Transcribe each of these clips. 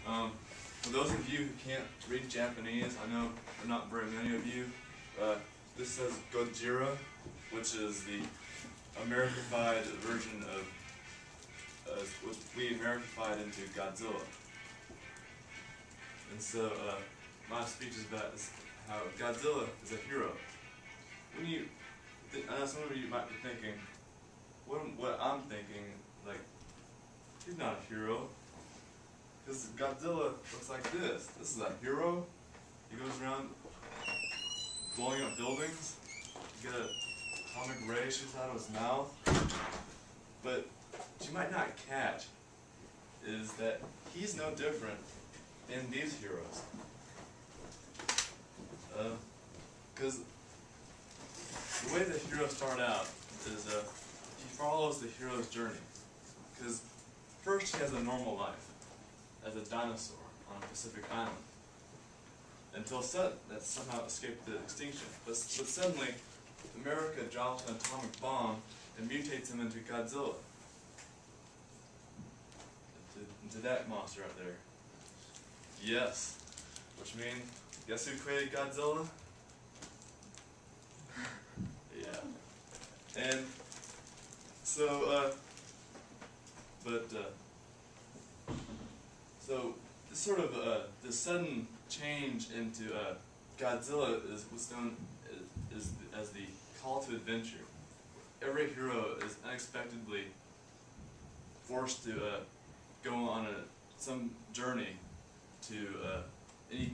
For those of you who can't read Japanese, I know there are not very many of you, this says Gojira, which is the Americanified version of, which we Americanified into Godzilla. And so, my speech is about how Godzilla is a hero. When you, I know some of you might be thinking, what I'm thinking, like, he's not a hero. Because Godzilla looks like this. This is a hero. He goes around blowing up buildings. You get an atomic ray shoots out of his mouth. But what you might not catch is that he's no different in these heroes. Because the way the heroes start out is he follows the hero's journey. Because first he has a normal life as a dinosaur on a Pacific island, until that somehow escaped the extinction. But suddenly, America drops an atomic bomb and mutates him into Godzilla, into that monster out there. Yes, which means, guess who created Godzilla? Yeah. And so, so this sort of this sudden change into Godzilla is what's known as the call to adventure. Every hero is unexpectedly forced to go on some journey to, and he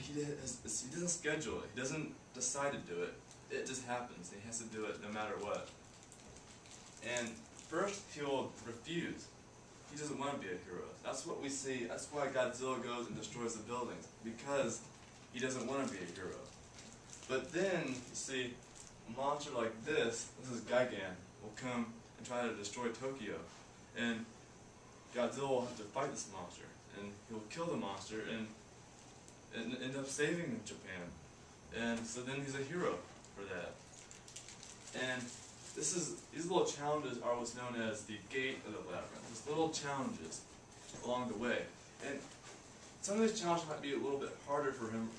doesn't schedule it. He doesn't decide to do it. It just happens. He has to do it no matter what. And first he'll refuse. He doesn't want to be a hero. That's what we see. That's why Godzilla goes and destroys the buildings, because he doesn't want to be a hero. But then, you see, a monster like this is Gigan, will come and try to destroy Tokyo. And Godzilla will have to fight this monster. And he'll kill the monster and end up saving Japan. And so then he's a hero for that. And these little challenges are what's known as the gate of the labyrinth. These little challenges along the way. And some of these challenges might be a little bit harder for him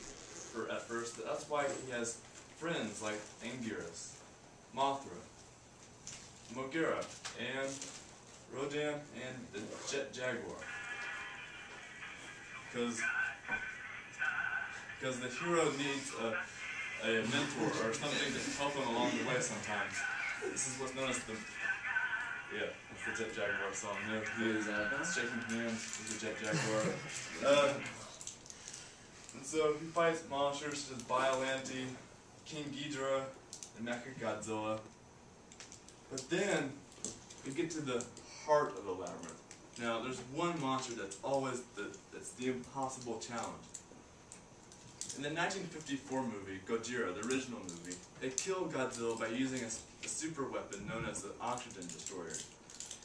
at first, but that's why he has friends like Anguirus, Mothra, Mogira, and Rodan, and the Jet Jaguar. Because the hero needs a mentor or something to help him along the way sometimes. This is what's known as the, it's the Jet Jaguar song. It's shaking hands with the Jet Jaguar. And so he fights monsters such as Biollante, King Ghidorah, and Mechagodzilla. But then we get to the heart of the labyrinth. Now there's one monster that's always the impossible challenge. In the 1954 movie, Gojira, the original movie, they killed Godzilla by using a super weapon known as the oxygen destroyer.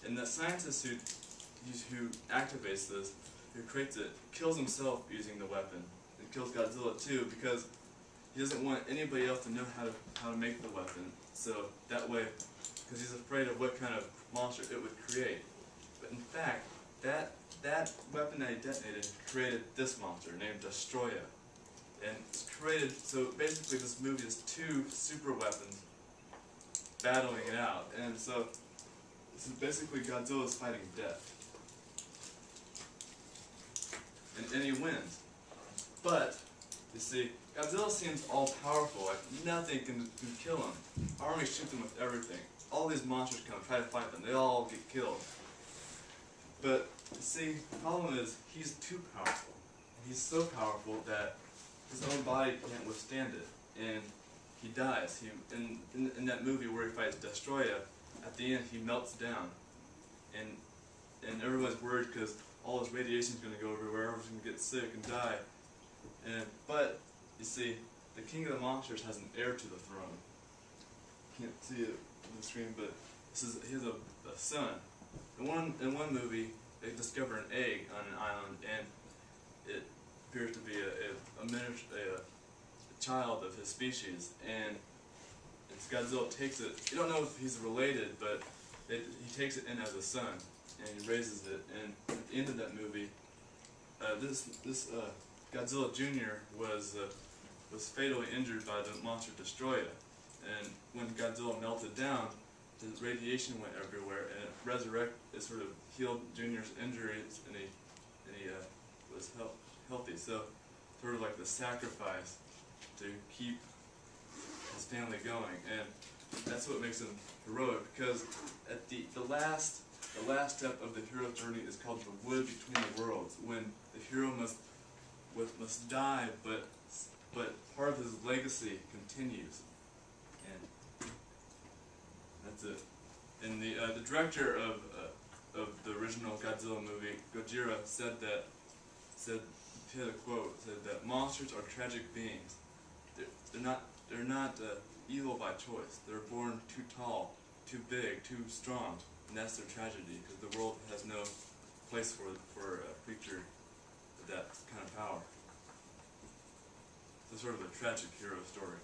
And the scientist who activates this, who creates it, kills himself using the weapon. It kills Godzilla too, because he doesn't want anybody else to know how to make the weapon. So that way, because he's afraid of what kind of monster it would create. But in fact, that weapon that he detonated created this monster named Destroya. And it's created, so basically this movie is two super weapons battling it out. And so this is basically Godzilla's fighting death. And he wins. But, you see, Godzilla seems all-powerful, like nothing can kill him. Armies shoot him with everything. All these monsters come try to fight them, they all get killed. But, you see, the problem is, he's too powerful. He's so powerful that his own body can't withstand it, and he dies. In that movie where he fights Destroya, at the end he melts down, and everybody's worried because all this radiation is going to go everywhere, everyone's going to get sick and die. But you see, the king of the monsters has an heir to the throne. You can't see it on the screen, but he has a son. In one movie, they discover an egg on an island, and it appears to be a child of his species, and Godzilla takes it. You don't know if he's related, but he takes it in as a son, and he raises it. And at the end of that movie, this Godzilla Jr. was fatally injured by the monster Destroya, and when Godzilla melted down, the radiation went everywhere, and it sort of healed Junior's injuries, and he was healthy. So, sort of like the sacrifice to keep his family going, and that's what makes him heroic. Because at the last step of the hero's journey is called the wood between the worlds, when the hero must die, but part of his legacy continues, and that's it. And the director of the original Godzilla movie, Gojira, he had a quote, said that monsters are tragic beings. They're not evil by choice. They're born too tall, too big, too strong, and that's their tragedy, because the world has no place for a creature with that kind of power. It's sort of a tragic hero story.